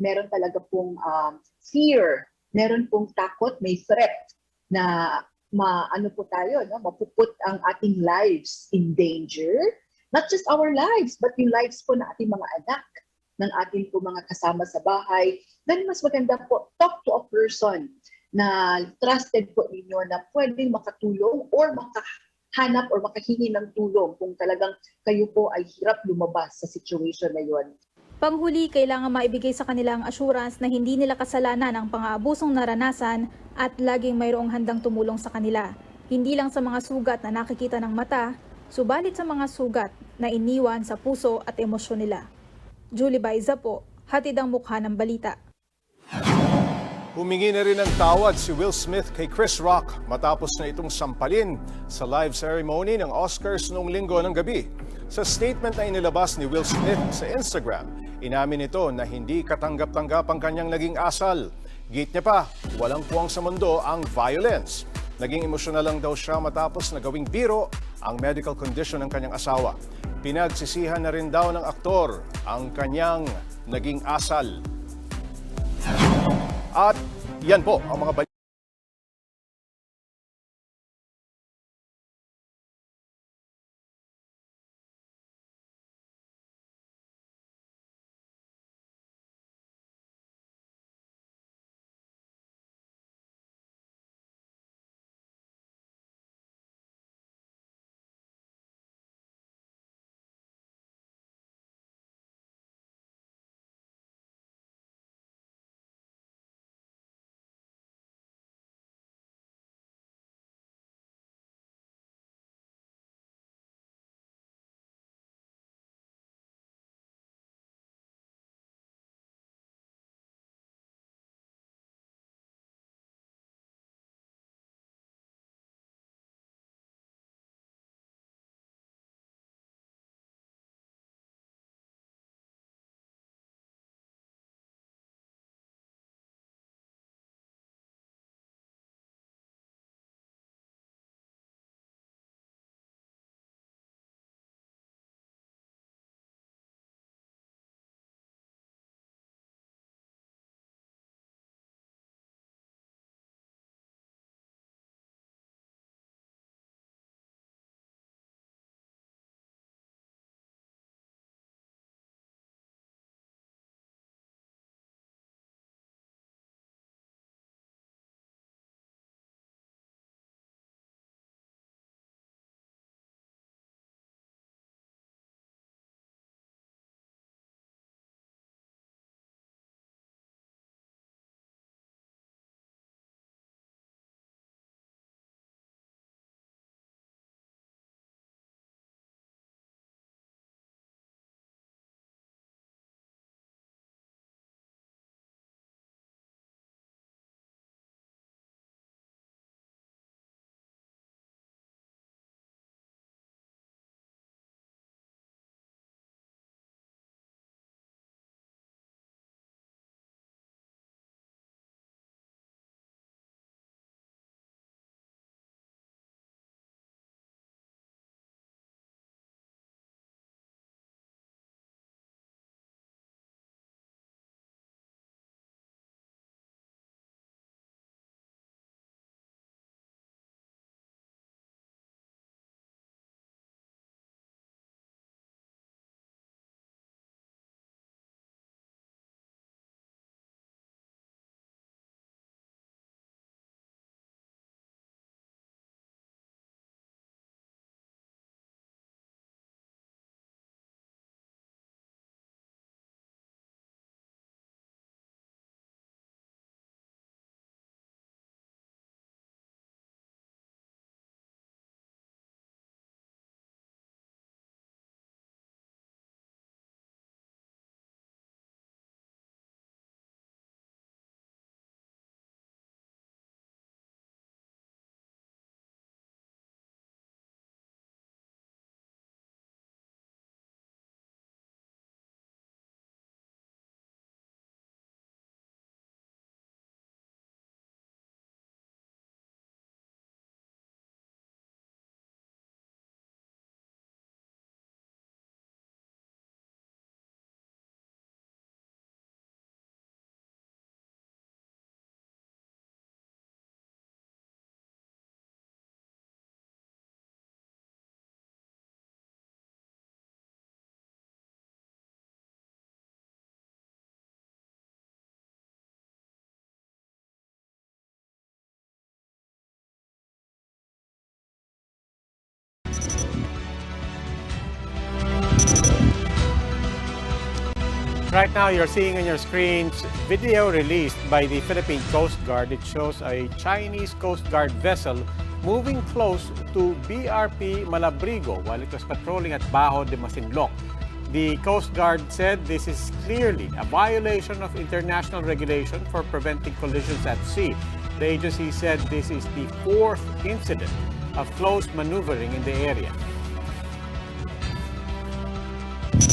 meron talaga pong fear, meron pong takot, may threat na maano po tayo, no? Mapuput ang ating lives in danger. Not just our lives, but yung lives po ng ating mga anak, ng ating po mga kasama sa bahay. Then mas maganda po, talk to a person na trusted po ninyo na pwedeng makatulong or makahanap or makahingi ng tulong kung talagang kayo po ay hirap lumabas sa situation na yon. Panghuli, kailangan maibigay sa kanila ang assurance na hindi nila kasalanan ang pang-aabusong naranasan at laging mayroong handang tumulong sa kanila. Hindi lang sa mga sugat na nakikita ng mata, subalit sa mga sugat na iniwan sa puso at emosyon nila. Julie Baiza po, hatid ang mukha ng balita. Humingi na rin ng tawad si Will Smith kay Chris Rock matapos na itong sampalin sa live ceremony ng Oscars noong Linggo ng gabi. Sa statement na inilabas ni Will Smith sa Instagram, inamin nito na hindi katanggap-tanggap ang kanyang naging asal. Git niya pa, walang puwang sa mundo ang violence. Naging emosyonal lang daw siya matapos na gawing biro ang medical condition ng kanyang asawa. Pinagsisihan na rin daw ng aktor ang kanyang naging asal. At yan po ang mga balita. Right now, you're seeing on your screens video released by the Philippine Coast Guard. It shows a Chinese Coast Guard vessel moving close to BRP Malabrigo while it was patrolling at Bajo de Masinloc. The Coast Guard said this is clearly a violation of international regulation for preventing collisions at sea. The agency said this is the fourth incident of close maneuvering in the area.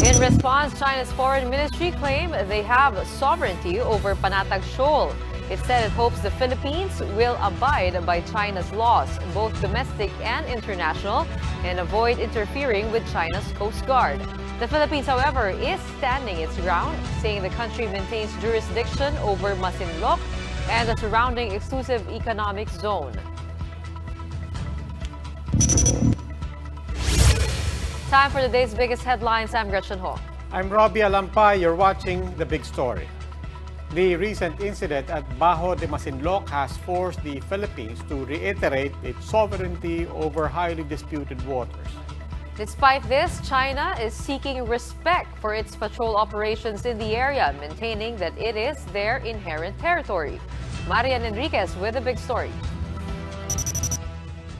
In response, China's foreign ministry claimed they have sovereignty over Panatag Shoal. It said it hopes the Philippines will abide by China's laws, both domestic and international, and avoid interfering with China's Coast Guard. The Philippines, however, is standing its ground, saying the country maintains jurisdiction over Masinloc and the surrounding exclusive economic zone. Time for the day's biggest headlines. I'm Gretchen Ho. I'm Robbie Alampay. You're watching The Big Story. The recent incident at Bajo de Masinloc has forced the Philippines to reiterate its sovereignty over highly disputed waters. Despite this, China is seeking respect for its patrol operations in the area, maintaining that it is their inherent territory. Marian Enriquez with The Big Story.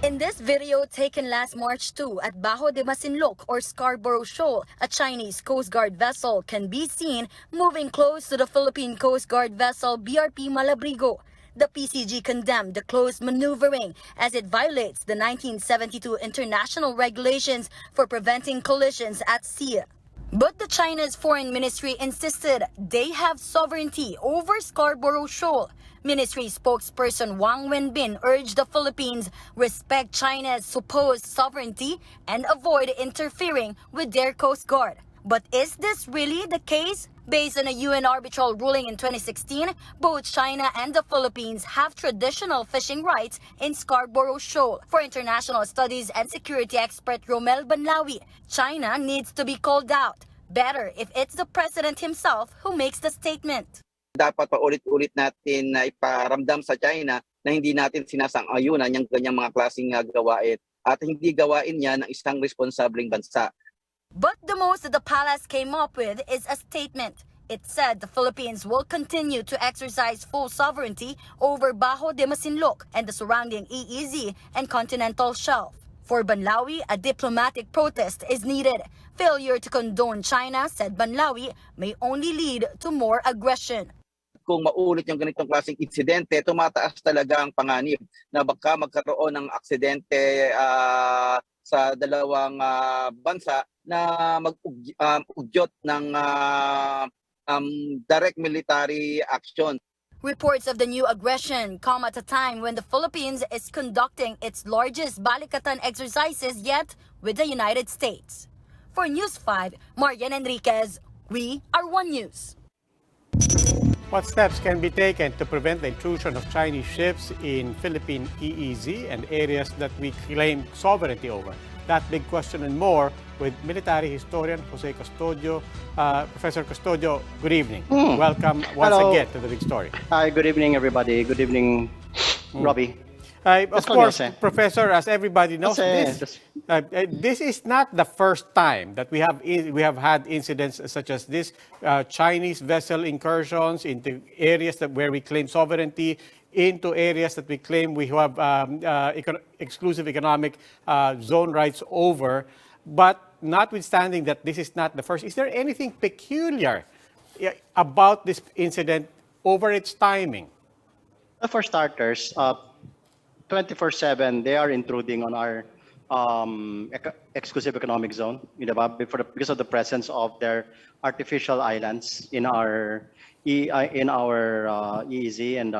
In this video taken last March 2 at Bajo de Masinloc or Scarborough Shoal, a Chinese Coast Guard vessel can be seen moving close to the Philippine Coast Guard vessel BRP Malabrigo. The PCG condemned the close maneuvering as it violates the 1972 international regulations for preventing collisions at sea. But the China's foreign ministry insisted they have sovereignty over Scarborough Shoal. Ministry spokesperson Wang Wenbin urged the Philippines respect China's supposed sovereignty and avoid interfering with their Coast Guard. But is this really the case? Based on a UN arbitral ruling in 2016, both China and the Philippines have traditional fishing rights in Scarborough Shoal. For international studies and security expert Romel Banlawi, China needs to be called out. Better if it's the president himself who makes the statement. Dapat paulit-ulit natin na iparamdam sa China na hindi natin sinasang-ayunan yung ganyang mga klaseng gawain at hindi gawain niya ng isang responsableng bansa. But the most that the palace came up with is a statement. It said the Philippines will continue to exercise full sovereignty over Bajo de Masinloc and the surrounding EEZ and continental shelf. For Banlawi, a diplomatic protest is needed. Failure to condone China, said Banlawi, may only lead to more aggression. Kung maulit yung ganitong klaseng insidente, tumataas talaga ang panganib na baka magkaroon ng aksidente sa dalawang bansa na mag-ugyot ng direct military action. Reports of the new aggression come at a time when the Philippines is conducting its largest balikatan exercises yet with the United States. For News 5, Marian Enriquez, we are One News. What steps can be taken to prevent the intrusion of Chinese ships in Philippine EEZ and areas that we claim sovereignty over? That big question and more with military historian Jose Custodio. Professor Custodio, good evening. Welcome once Hello. again to The Big Story. Hi, good evening, everybody. Good evening, Robbie. Of course, Jose. Professor, as everybody knows, Jose, this is not the first time that we have had incidents such as this. Chinese vessel incursions into areas where we claim sovereignty, into areas that we claim we have exclusive economic zone rights over. But notwithstanding that this is not the first, is there anything peculiar about this incident over its timing? For starters, 24/7, they are intruding on our exclusive economic zone, because of the presence of their artificial islands in our EEZ and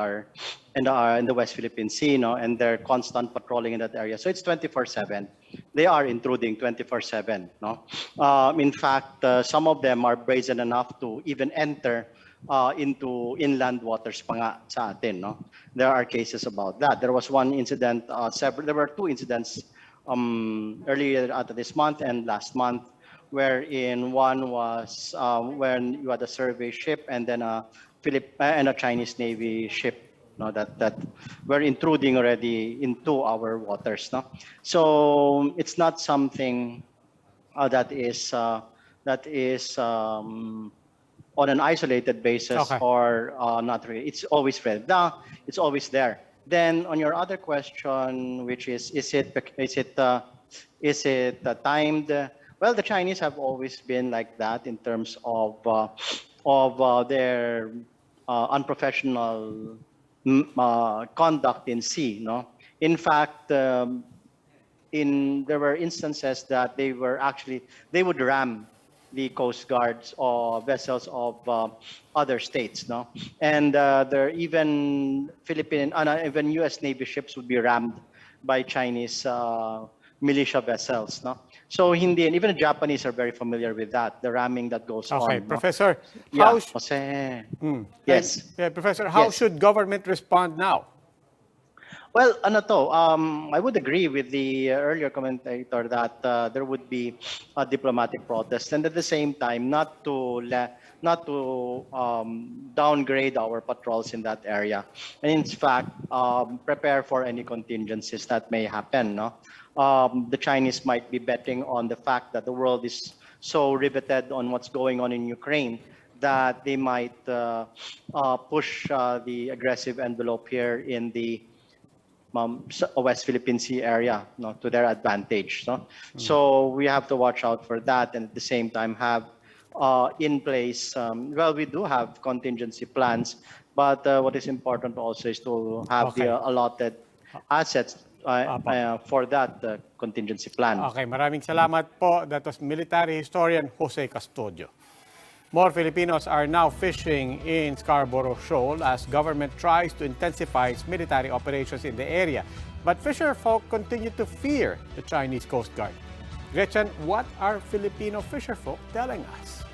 in the West Philippine Sea, and their constant patrolling in that area. So it's 24/7. They are intruding 24/7. In fact, some of them are brazen enough to even enter into inland waters pa nga sa atin. There are cases about that. There was one incident, there were two incidents earlier this month and last month, wherein one was when you had a survey ship and then a Chinese Navy ship that were intruding already into our waters. So it's not something that is on an isolated basis Okay. or not really. It's always read. Now, it's always there. Then on your other question, which is it timed? Well, the Chinese have always been like that in terms of their unprofessional conduct in sea. No, in fact, there were instances that they would ram the Coast Guards or vessels of other states, no, and there even even U.S. Navy ships would be rammed by Chinese militia vessels, no. So hindi, and even the Japanese are very familiar with that, the ramming that goes Okay, on. No? Professor, Yeah, how Jose. Yes. yeah, Professor, how Yes. should government respond now? Well, I would agree with the earlier commentator that there would be a diplomatic protest, and at the same time, not to downgrade our patrols in that area, and in fact, prepare for any contingencies that may happen. No, the Chinese might be betting on the fact that the world is so riveted on what's going on in Ukraine that they might push the aggressive envelope here in the West Philippine Sea area, no, to their advantage. No? So we have to watch out for that, and at the same time have in place. Well, we do have contingency plans, but what is important also is to have Okay. the allotted assets for that contingency plan. Okay, maraming salamat po. That was military historian Jose Custodio. More Filipinos are now fishing in Scarborough Shoal as government tries to intensify its military operations in the area. But fisher folk continue to fear the Chinese Coast Guard. Gretchen, what are Filipino fisher folk telling us?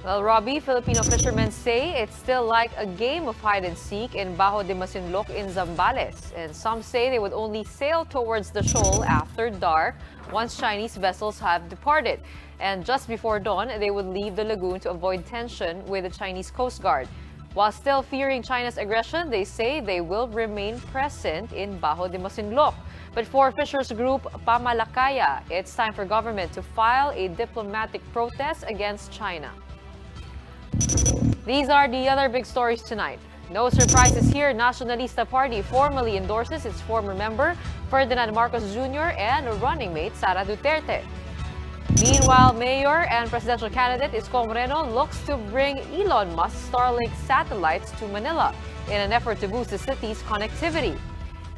Well, Robbie, Filipino fishermen say it's still like a game of hide and seek in Bajo de Masinloc in Zambales. And some say they would only sail towards the shoal after dark once Chinese vessels have departed. And just before dawn, they would leave the lagoon to avoid tension with the Chinese Coast Guard. While still fearing China's aggression, they say they will remain present in Bajo de Masinloc. But for fishers group Pamalakaya, it's time for government to file a diplomatic protest against China. These are the other big stories tonight. No surprises here. Nacionalista Party formally endorses its former member, Ferdinand Marcos Jr. and running mate Sara Duterte. Meanwhile, mayor and presidential candidate Isko Moreno looks to bring Elon Musk's Starlink satellites to Manila in an effort to boost the city's connectivity.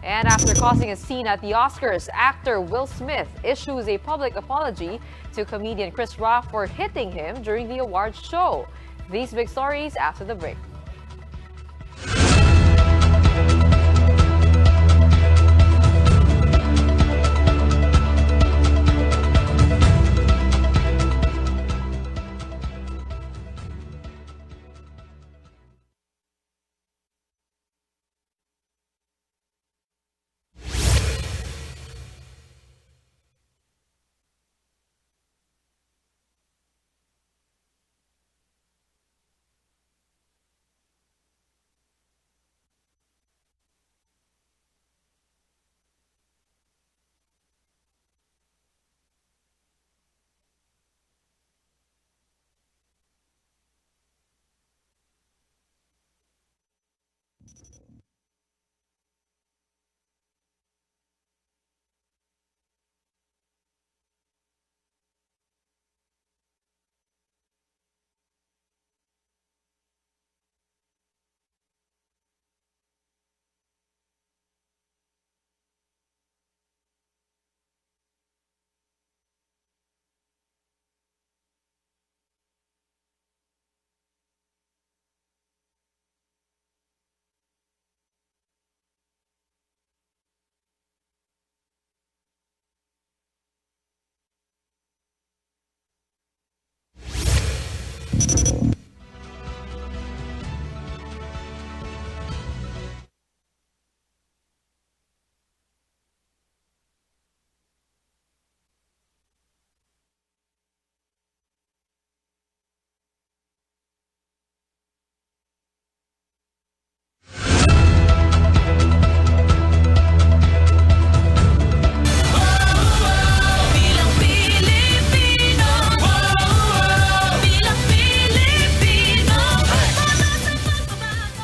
And after causing a scene at the Oscars, actor Will Smith issues a public apology to comedian Chris Rock for hitting him during the awards show. These big stories after the break.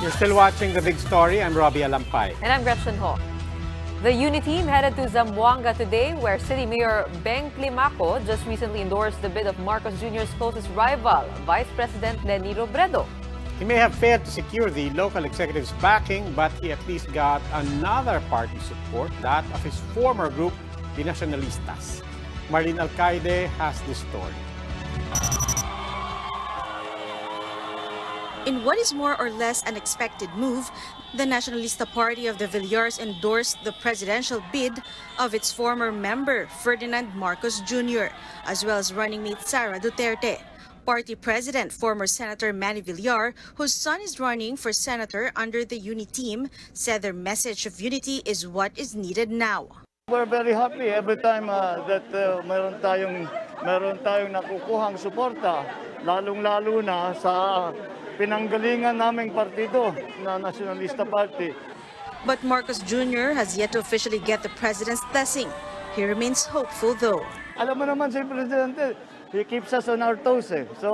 You're still watching The Big Story. I'm Robbie Alampay. And I'm Gretchen Ho. The Uni team headed to Zamboanga today, where City Mayor Beng Climaco just recently endorsed the bid of Marcos Jr.'s closest rival, Vice President Leni Robredo. He may have failed to secure the local executive's backing, but he at least got another party support, that of his former group, the Nacionalistas. Marlene Alcaide has this story. In what is more or less an expected move, the Nacionalista Party of the Villars endorsed the presidential bid of its former member, Ferdinand Marcos Jr., as well as running mate Sara Duterte. Party President, former Senator Manny Villar, whose son is running for senator under the Uni team, said their message of unity is what is needed now. We're very happy every time that meron tayong nakukuhang suporta, lalong-lalo na sa pinanggalingan naming partido na Nacionalista Party. But Marcos Jr. has yet to officially get the president's blessing. He remains hopeful though. Alam mo naman si Presidente, he keeps us on our toes eh. So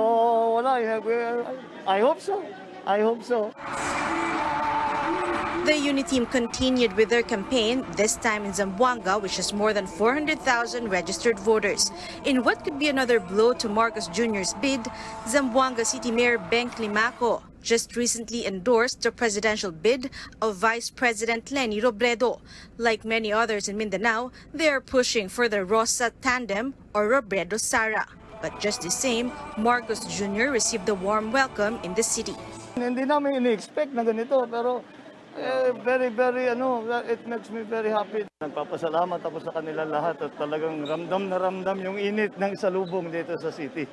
wala, I hope so. I hope so. The Uni team continued with their campaign, this time in Zamboanga, which has more than 400,000 registered voters. In what could be another blow to Marcos Jr.'s bid, Zamboanga City Mayor Beng Climaco just recently endorsed the presidential bid of Vice President Leni Robredo. Like many others in Mindanao, they are pushing for the Rosa tandem or Robredo Sara. But just the same, Marcos Jr. received a warm welcome in the city. Hindi namin ini-expect na ganito, pero very, it makes me very happy. Nagpapasalamat ako sa kanila lahat at talagang ramdam na ramdam yung init ng salubong dito sa city.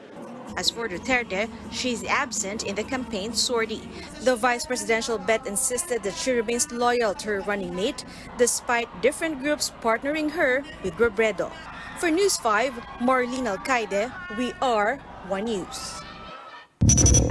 As for Duterte, she's absent in the campaign sortie. The vice presidential bet insisted that she remains loyal to her running mate, despite different groups partnering her with Robredo. For News 5, Marlene Alcaide, we are One News.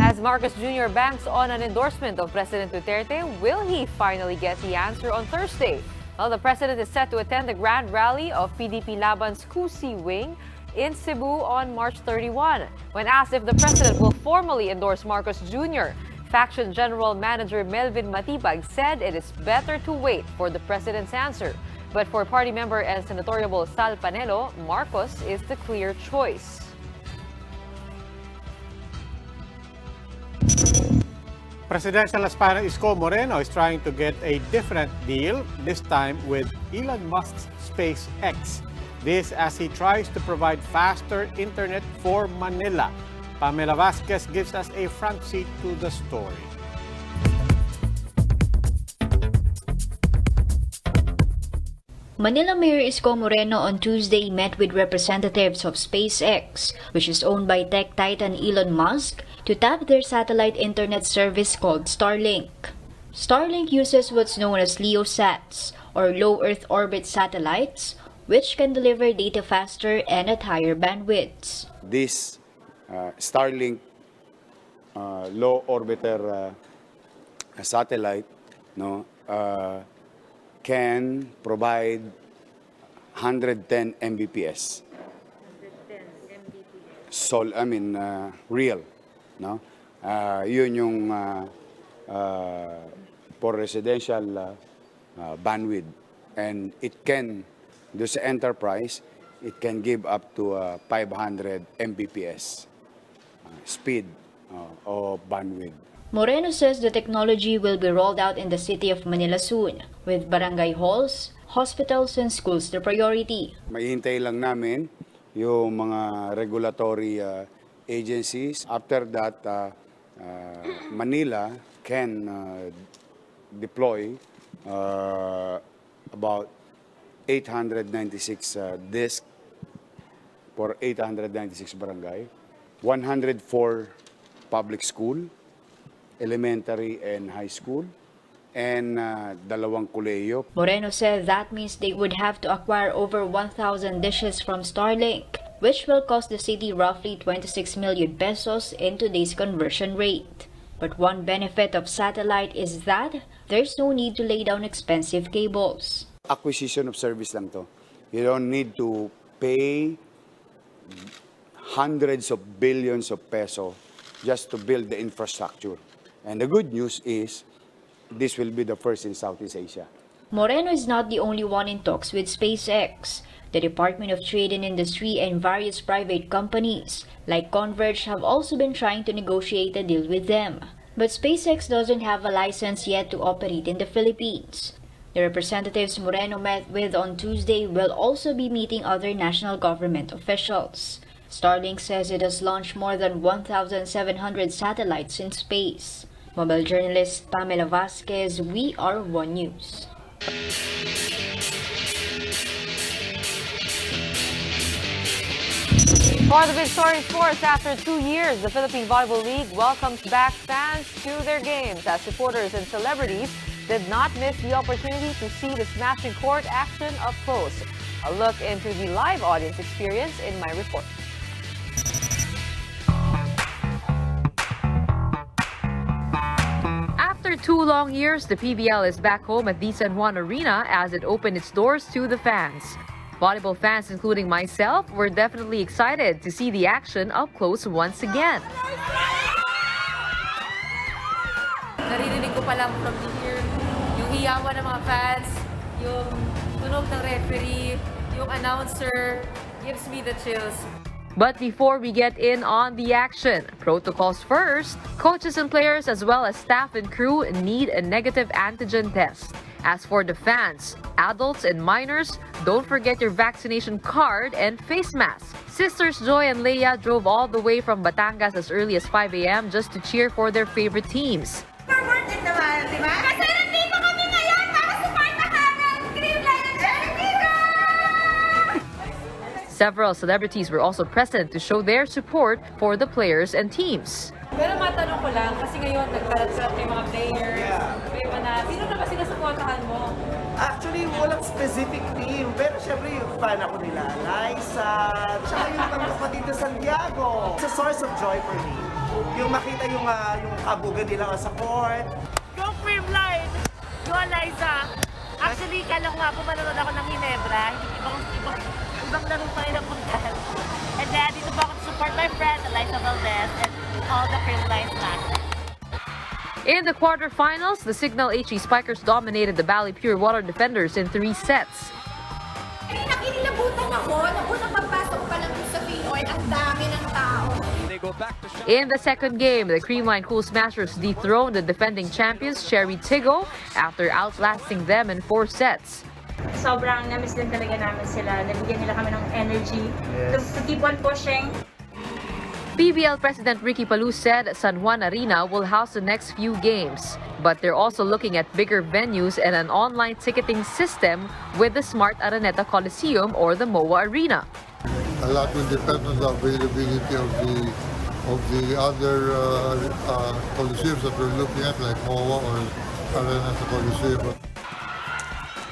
As Marcos Jr. banks on an endorsement of President Duterte, will he finally get the answer on Thursday? Well, the president is set to attend the grand rally of PDP Laban's Kusi wing in Cebu on March 31. When asked if the president will formally endorse Marcos Jr., Faction General Manager Melvin Matibag said it is better to wait for the president's answer. But for party member and senatorial Sal Panelo, Marcos is the clear choice. Presidential aspirant Isko Moreno is trying to get a different deal, this time with Elon Musk's SpaceX. This as he tries to provide faster internet for Manila. Pamela Vasquez gives us a front seat to the story. Manila Mayor Isko Moreno on Tuesday met with representatives of SpaceX, which is owned by tech titan Elon Musk, to tap their satellite internet service called Starlink. Starlink uses what's known as LEOsats, or low Earth orbit satellites, which can deliver data faster and at higher bandwidths. This Starlink low orbiter satellite can provide 110 Mbps. Real, no? Yun yung for residential bandwidth, and it can, do sa enterprise, it can give up to 500 Mbps speed or bandwidth. Moreno says the technology will be rolled out in the city of Manila soon, with barangay halls, hospitals, and schools the priority. Mahihintay lang namin yung mga regulatory agencies. After that, Manila can deploy about 896 discs for 896 barangay, 104 public school, elementary and high school, and dalawang kolehiyo. Moreno said that means they would have to acquire over 1,000 dishes from Starlink, which will cost the city roughly 26 million pesos in today's conversion rate. But one benefit of satellite is that there's no need to lay down expensive cables. Acquisition of service lang to. You don't need to pay hundreds of billions of pesos just to build the infrastructure. And the good news is this will be the first in Southeast Asia. Moreno is not the only one in talks with SpaceX. The Department of Trade and Industry and various private companies, like Converge, have also been trying to negotiate a deal with them. But SpaceX doesn't have a license yet to operate in the Philippines. The representatives Moreno met with on Tuesday will also be meeting other national government officials. Starlink says it has launched more than 1,700 satellites in space. Mobile journalist Pamela Vasquez, We Are One News. For the big story in sports, after 2 years, the Philippine Volleyball League welcomes back fans to their games as supporters and celebrities did not miss the opportunity to see the smashing court action up close. A look into the live audience experience in my report. After 2 long years, the PBL is back home at the San Juan Arena as it opened its doors to the fans. Volleyball fans, including myself, were definitely excited to see the action up close once again. Naririnig ko pa lang from here, yung hiyawan ng mga fans, yung tunog ng referee, yung announcer, gives me the chills. But before we get in on the action, protocols first. Coaches and players as well as staff and crew need a negative antigen test. As for the fans, adults and minors, don't forget your vaccination card and face mask. Sisters Joy and Leia drove all the way from Batangas as early as 5 a.m. just to cheer for their favorite teams. Several celebrities were also present to show their support for the players and teams. Pero matanong ko lang, kasi ngayon nagkalat-kalat yung mga players, may mana, sino na ba sinusuportahan mo? Actually, walang specific team. Pero syempre, yung fan ako nila, Liza, tsaka yung mga kapatid na Santiago. It's a source of joy for me. Yung makita yung kabugan nila sa court. Go Cream Line! Go Liza! Actually, kala ko nga po manonood ako ng Ginebra. Ibang laro pa rin ang puntahan. And then, dito po ako to support my friend, Liza Valdez, and all the Cream Line fans. In the quarterfinals, the Signal HE Spikers dominated the Bali Pure Water Defenders in 3 sets. Nakinilabutan ako. Unang pagpasok pa lang sa Pinoy, ang dami ng tao. In the second game, the Creamline Cool Smashers dethroned the defending champions Cherry Tigo after outlasting them in 4 sets. Sobrang na-miss din talaga namin sila. Nabigyan nila kami ng energy to keep on pushing. PBL President Ricky Palou said San Juan Arena will house the next few games, but they're also looking at bigger venues and an online ticketing system with the Smart Araneta Coliseum or the MOA Arena. A lot will depend on the availability of the other coliseums that we're looking at, like MOA or Araneta Coliseum.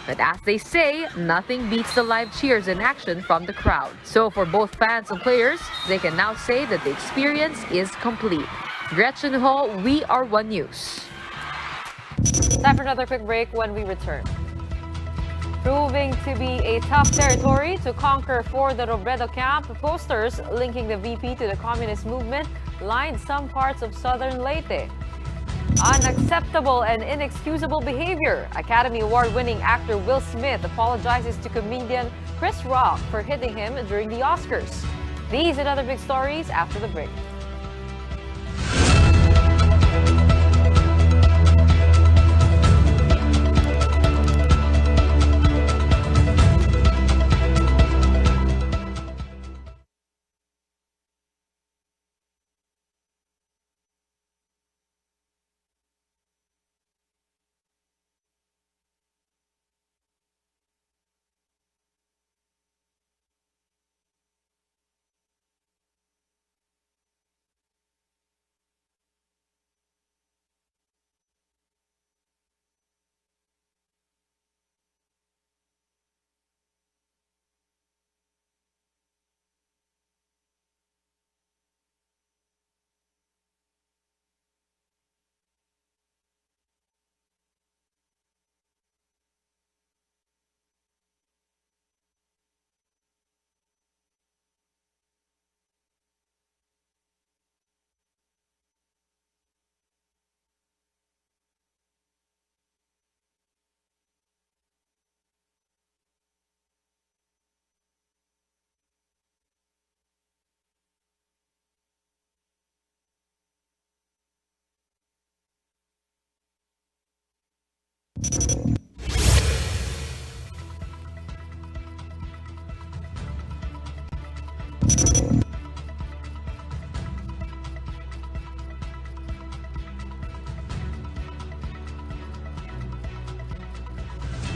But as they say, nothing beats the live cheers in action from the crowd. So for both fans and players, they can now say that the experience is complete. Gretchen Ho, We Are One News. Time for another quick break. When we return. Proving to be a tough territory to conquer for the Robredo camp, posters linking the VP to the communist movement lined some parts of Southern Leyte. Unacceptable and inexcusable behavior. Academy Award-winning actor Will Smith apologizes to comedian Chris Rock for hitting him during the Oscars. These and other big stories after the break.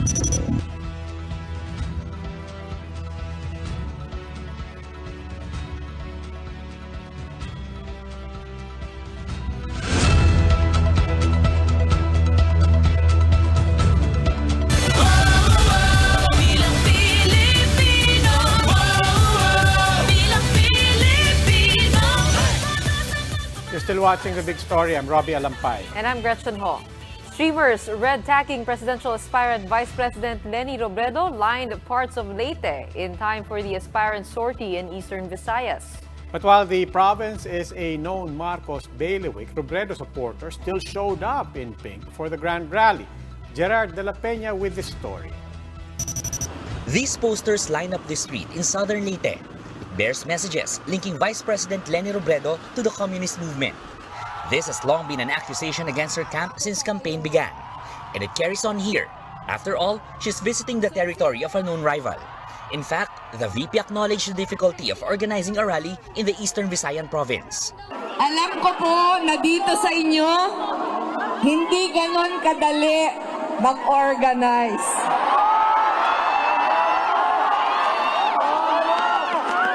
You're still watching The Big Story. I'm Robbie Alampay. And I'm Gretchen Ho. Streamers red-tagging presidential aspirant Vice President Leni Robredo lined parts of Leyte in time for the aspirant sortie in eastern Visayas. But while the province is a known Marcos bailiwick, Robredo supporters still showed up in pink for the grand rally. Gerard de la Peña with the story. These posters line up the street in Southern Leyte. Bears messages linking Vice President Leni Robredo to the communist movement. This has long been an accusation against her camp since campaign began. And it carries on here. After all, she's visiting the territory of a known rival. In fact, the VP acknowledged the difficulty of organizing a rally in the Eastern Visayan province. Alam ko po na dito sa inyo, hindi ganon kadali mag-organize.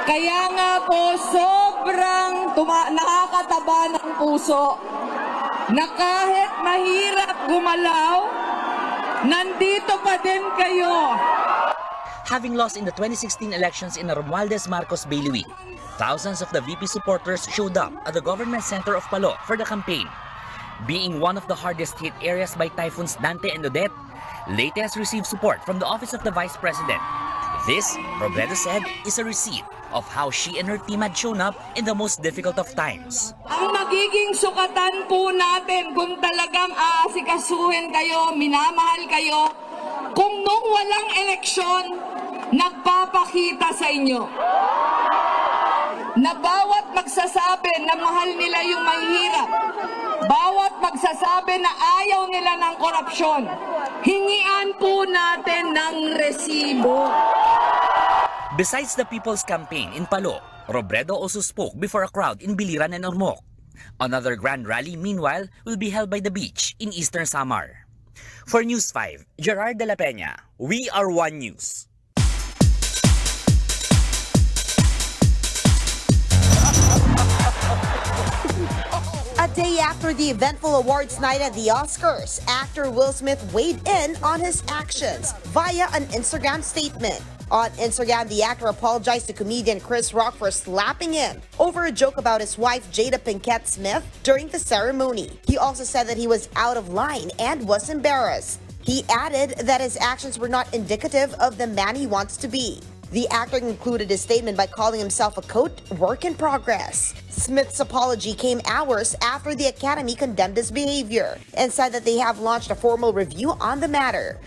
Kaya nga po, sobrang nakakataba ng puso na kahit mahirap gumalaw, nandito pa din kayo. Having lost in the 2016 elections in a Romualdez Marcos bailiwick, thousands of the VP supporters showed up at the government center of Palo for the campaign. Being one of the hardest hit areas by typhoons Dante and Odette, Leyte has received support from the office of the Vice President. This, Robredo said, is a receipt of how she and her team had shown up in the most difficult of times. Ang magiging sukatan po natin kung talagang aasikasuhin kayo, minamahal kayo, kung nung walang eleksyon, nagpapakita sa inyo na bawat magsasabi na mahal nila yung mahihirap, bawat magsasabi na ayaw nila ng korupsyon, hingian po natin ng resibo. Besides the People's Campaign in Palo, Robredo also spoke before a crowd in Biliran and Ormoc. Another grand rally, meanwhile, will be held by the beach in Eastern Samar. For News 5, Gerard de la Peña, We Are One News. A day after the eventful awards night at the Oscars, actor Will Smith weighed in on his actions via an Instagram statement. On Instagram, the actor apologized to comedian Chris Rock for slapping him over a joke about his wife Jada Pinkett Smith during the ceremony. He also said that he was out of line and was embarrassed. He added that his actions were not indicative of the man he wants to be. The actor concluded his statement by calling himself a quote, work in progress. Smith's apology came hours after the Academy condemned his behavior and said that they have launched a formal review on the matter.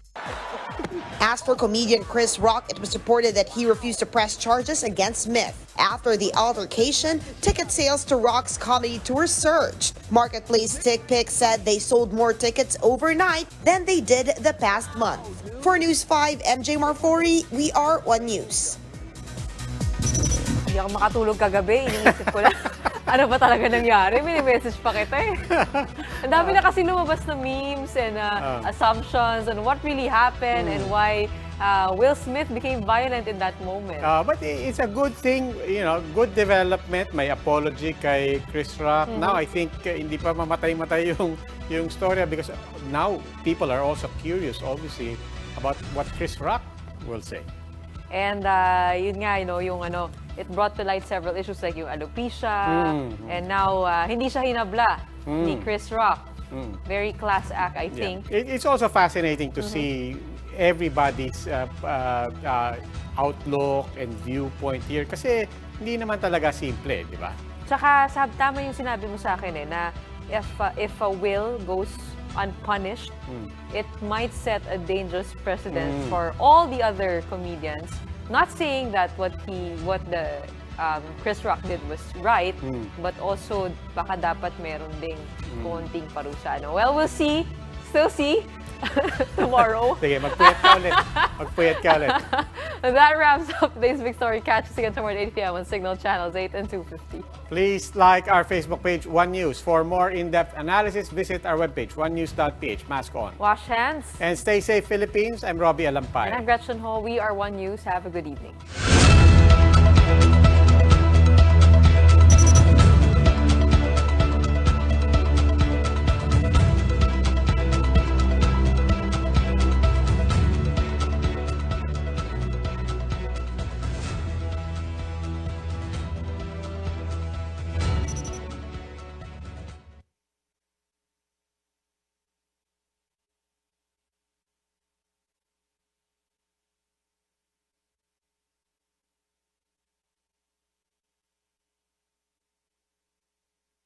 As for comedian Chris Rock, it was reported that he refused to press charges against Smith. After the altercation, ticket sales to Rock's comedy tour surged. Marketplace TickPick said they sold more tickets overnight than they did the past month. For News 5, MJ Marfori, We Are One News. Hindi ako makatulog kagabi, iniisip ko lang. Ano ba talaga nangyari? Mini-message pa kita eh. Ang dami na kasi lumabas na memes and assumptions on what really happened and why Will Smith became violent in that moment. But it's a good thing, you know, good development. May apology kay Chris Rock. Now, I think hindi pa mamatay-matay yung story because now people are also curious, obviously, about what Chris Rock will say. And yun nga, you know, yung it brought to light several issues like yung alopecia, and now hindi siya hinabla ni Chris Rock. Very class act, I think. It's also fascinating to see everybody's outlook and viewpoint here kasi hindi naman talaga simple, di ba? Tsaka tama yung sinabi mo sa akin na if a Will goes unpunished, it might set a dangerous precedent for all the other comedians. Not saying that what Chris Rock did was right, but also baka dapat meron ding konting parusa. Well, we'll see. Still see. tomorrow. Sige, magpuyat ka ulit. Magpuyat ka ulit. That wraps up today's big story. Catch us again tomorrow at 8 p.m. on Signal Channels 8 and 250. Please like our Facebook page, One News. For more in-depth analysis, visit our webpage, onenews.ph. Mask on. Wash hands. And stay safe, Philippines. I'm Robbie Alampay. And I'm Gretchen Ho. We are One News. Have a good evening.